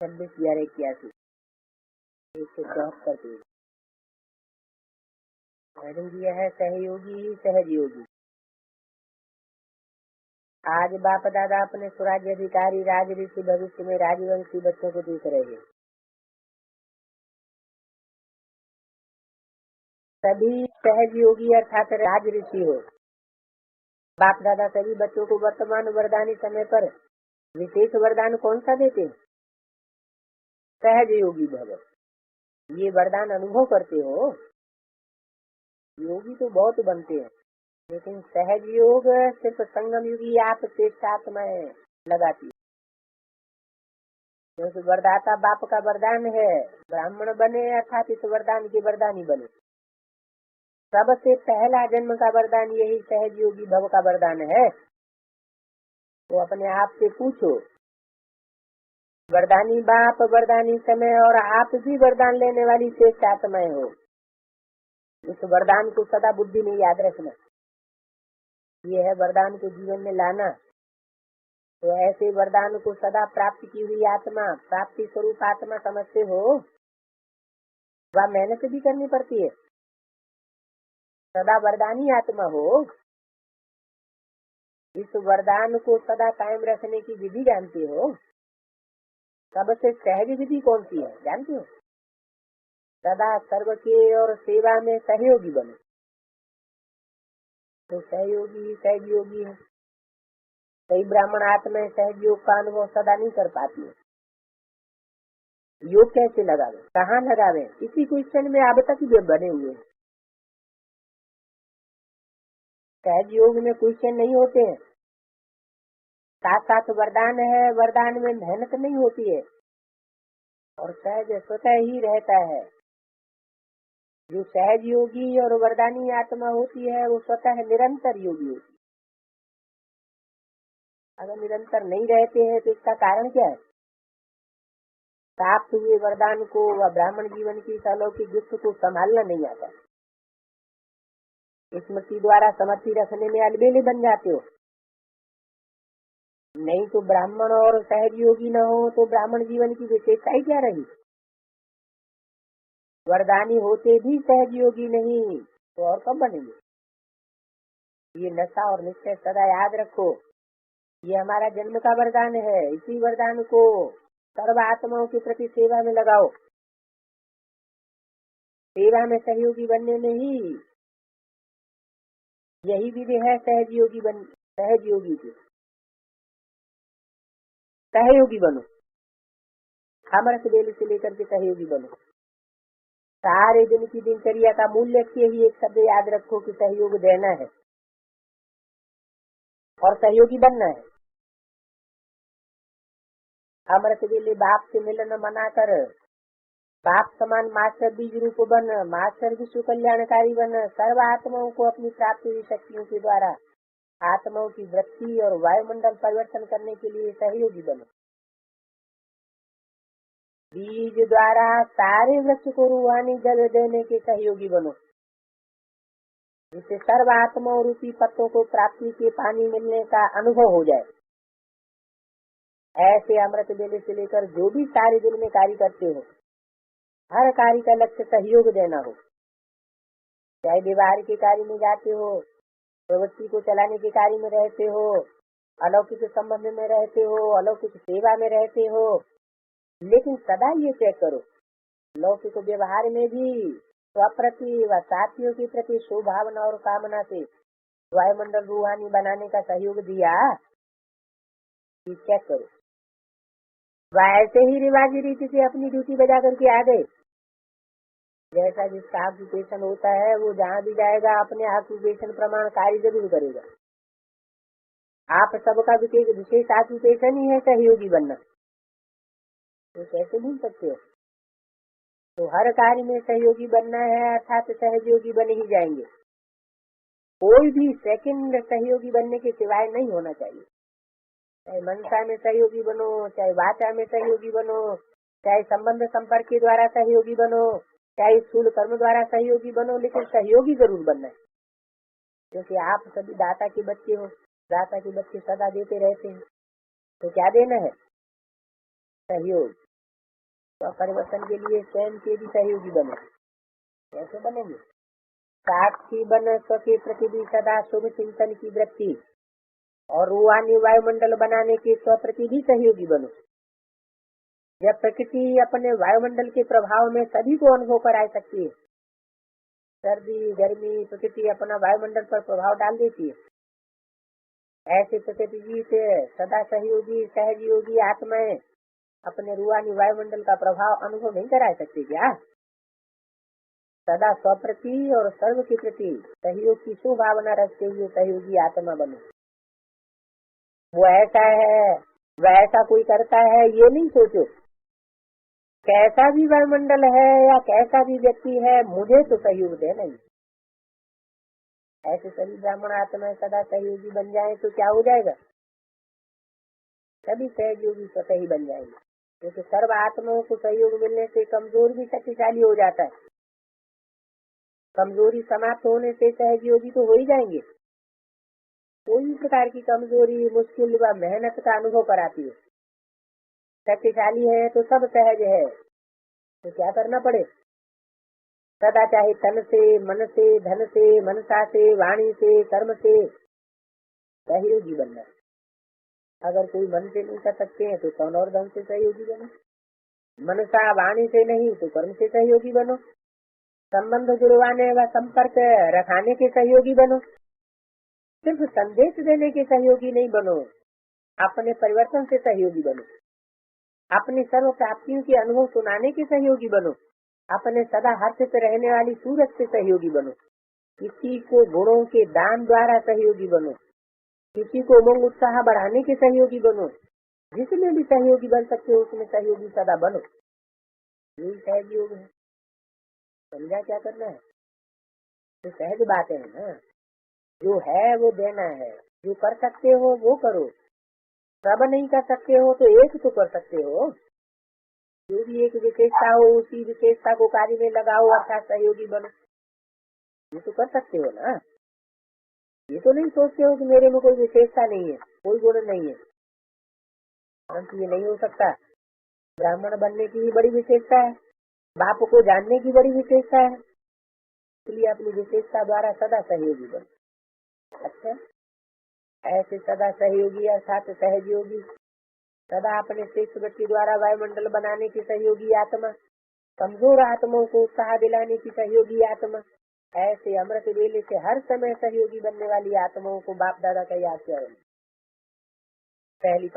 26/11/81 174 page. Madam जी है सहयोगी सहजयोगी। आज बाप दादा अपने स्वराज्य अधिकारी राज ऋषि भविष्य में राजवंशी बच्चों को देख रहे हैं। सभी सहजयोगी अर्थात राज ऋषि हो। बाप दादा सभी बच्चों को वर्तमान वरदानी समय पर विशेष वरदान कौन सा देते हैं? सहजयोगी भव। ये वरदान अनुभव करते हो। योगी तो बहुत बनते हैं, लेकिन सहज योग सिर्फ संगम युगी आप साथ में लगाती है। क्योंकि वरदाता बाप का वरदान है, ब्राह्मण बने अर्थात इस वरदान के वरदानी बने। सबसे पहला जन्म का वरदान यही सहज योगी भव का वरदान है। तो अपने आप से पूछो, वरदानी बाप वरदानी समय और आप भी वरदान लेने वाली श्रेष्ठ आत्माएं हो। इस वरदान को सदा बुद्धि में याद रखना। ये है वरदान को जीवन में लाना। तो ऐसे वरदान को सदा प्राप्त की हुई आत्मा, प्राप्ति स्वरूप आत्मा समझते हो, वह मेहनत भी करनी पड़ती है। सदा वरदानी आत्मा हो। इस वरदान को सदा कायम रखने की विधि जानते हो? सबसे सहज विधि कौन सी है जानते हो? सदा सर्व के और सेवा में सहयोगी बनो। तो सहयोगी सहयोगी है। कई ब्राह्मण आत्मा सहयोग का अनुभव सदा नहीं कर पाती है। योग कैसे लगावे, कहाँ लगावे, इसी क्वेश्चन में अब तक भी बने हुए हैं। सहज योग में क्वेश्चन नहीं होते हैं। साथ साथ वरदान है, वरदान में मेहनत नहीं होती है और सहज स्वतः ही रहता है। जो सहज योगी और वरदानी आत्मा होती है वो स्वतः निरंतर योगी होती है। अगर निरंतर नहीं रहते हैं तो इसका कारण क्या है? प्राप्त हुए वरदान को व ब्राह्मण जीवन की अलौकिक गिफ्ट को संभालना नहीं आता। स्मृति द्वारा समर्थी रखने में अलबेले बन जाते हो। नहीं तो ब्राह्मण और सहज योगी न हो तो ब्राह्मण जीवन की विशेषता ही क्या रही? वरदानी होते भी सहज योगी नहीं तो और कब बनेंगे? ये नशा और निश्चय सदा याद रखो। ये हमारा जन्म का वरदान है। इसी वरदान को सर्व आत्माओं के प्रति सेवा में लगाओ। सेवा में सहयोगी बनने में ही यही विधि है सहज योगी की। सहयोगी बनो। सामर्थ्य बेल से लेकर के सहयोगी बनो। सारे दिन की दिनचर्या का मूल्य के ही एक शब्द याद रखो कि सहयोग देना है और सहयोगी बनना है। अमृत वेले बाप से मिलन मना कर बाप समान मास्टर बीज रूप बन, मास्टर विश्व कल्याणकारी बन। सर्व आत्माओं को अपनी प्राप्त हुई शक्तियों के द्वारा आत्माओं की वृत्ति और वायुमंडल परिवर्तन करने के लिए सहयोगी बनो। बीज द्वारा सारे वृक्ष को रूहानी जल देने के सहयोगी बनो, जिससे सर्व आत्माओं रूपी पत्तों को प्राप्ति के पानी मिलने का अनुभव हो जाए। ऐसे अमृत बेले से लेकर जो भी सारे दिन में कार्य करते हो, हर कार्य का लक्ष्य सहयोग देना हो। चाहे व्यवहार के कार्य में जाते हो, प्रवृत्ति को चलाने के कार्य में रहते हो, अलौकिक संबंध में रहते हो, अलौकिक सेवा में रहते हो, लेकिन सदा ये तय करो लौकिक व्यवहार में भी स्वप्रति व साथियों के प्रति शुभावना और कामना से वायुमंडल रूहानी बनाने का सहयोग दिया। चेक करो। वह ऐसे ही रिवाजी रीति से अपनी ड्यूटी बजा करके आ गए। जैसा जिसका ऑक्यूपेशन होता है वो जहाँ भी जाएगा अपने ऑक्यूपेशन प्रमाण कार्य जरूर करेगा। आप सबका विशेष ऑक्यूपेशन ही है सहयोगी बनना, तो कैसे भूल सकते हो? तो हर कार्य में सहयोगी बनना है अर्थात सहयोगी बने ही जाएंगे। कोई भी सेकंड सहयोगी बनने के सिवाय नहीं होना चाहिए। चाहे मनसा में सहयोगी बनो, चाहे वाचा में सहयोगी बनो, चाहे संबंध संपर्क के द्वारा सहयोगी बनो, चाहे स्थूल कर्म द्वारा सहयोगी बनो, लेकिन सहयोगी जरूर बनना है। क्योंकि आप सभी दाता के बच्चे हो। दाता के बच्चे सदा देते रहते हैं, तो क्या देना है? सहयोग। तो परिवर्तन के लिए स्वयं के भी सहयोगी बनो। कैसे बनेंगे? साक्षी बन के प्रति भी सदा शुभ चिंतन की वृत्ति और रूहानी वायुमंडल बनाने के स्वप्रति भी सहयोगी बनो। जब प्रकृति अपने वायुमंडल के प्रभाव में सभी को अनुभव कराई सकती है, सर्दी गर्मी प्रकृति अपना वायुमंडल पर प्रभाव डाल देती है, ऐसे प्रकृति जी से सदा सहयोगी सहयोगी आत्माएं अपने रूहानी वायुमंडल का प्रभाव अनुभव नहीं करा सकती क्या? सदा स्वप्रति और सर्व के प्रति सहयोग की सुभावना रखते हुए सहयोगी आत्मा बनो। वो ऐसा है वैसा कोई करता है ये नहीं सोचो, कैसा भी वायुमंडल है या कैसा भी व्यक्ति है मुझे तो सहयोग देना ही। ऐसे सभी ब्राह्मण आत्माएं सदा सहयोगी बन जाए तो क्या हो जाएगा? सभी सहयोगी स्वतः ही बन जाएंगे, क्योंकि सर्व आत्माओं को सहयोग मिलने से कमजोर भी शक्तिशाली हो जाता है। कमजोरी समाप्त होने से सहयोगी तो हो ही जाएंगे। कोई प्रकार की कमजोरी मुश्किल व मेहनत का अनुभव कराती है। शक्तिशाली है तो सब सहज है, तो क्या करना पड़े? सदा चाहे तन से मन से धन से मनसा से वाणी से कर्म से सहयोगी बनना। अगर कोई मन से नहीं कर सकते हैं तो कौन और धन से सहयोगी बनो। मनसा वाणी से नहीं तो कर्म से सहयोगी बनो। संबंध जुड़वाने व संपर्क रखाने के सहयोगी बनो। सिर्फ संदेश देने के सहयोगी नहीं बनो, अपने परिवर्तन से सहयोगी बनो। अपनी सर्व प्राप्तियों के अनुभव सुनाने के सहयोगी बनो। अपने सदा हर्ष से रहने वाली सूरत से सहयोगी बनो। किसी को गुणों के दान द्वारा सहयोगी बनो। किसी को उमंग उत्साह बढ़ाने के सहयोगी बनो। जिसमें भी सहयोगी बन सकते हो उसमें सहयोगी सदा बनो। यही सहयोग है। समझा क्या करना है? तो सहज बातें है ना, जो है वो देना है। जो कर सकते हो वो करो, सब नहीं कर सकते हो तो एक तो कर सकते हो। जो भी एक विशेषता हो उसी विशेषता को कार्य में लगाओ, अर्थात सहयोगी बनो। ये तो कर सकते हो ना। ये तो नहीं सोचते हो कि मेरे में कोई विशेषता नहीं है, कोई गुण नहीं है, परंतु ये नहीं हो सकता। ब्राह्मण बनने की भी बड़ी विशेषता है, बाप को जानने की बड़ी विशेषता है, इसलिए अपनी विशेषता द्वारा सदा सहयोगी बनो। अच्छा, ऐसे सदा सहयोगी अर्थात सहयोगी, सदा अपने श्रेष्ठ व्यक्ति द्वारा वायुमंडल बनाने की सहयोगी आत्मा, कमजोर आत्माओं को उत्साह दिलाने की सहयोगी आत्मा, ऐसे अमृत वेले से हर समय सहयोगी बनने वाली आत्माओं को बाप दादा का याद करें। पहली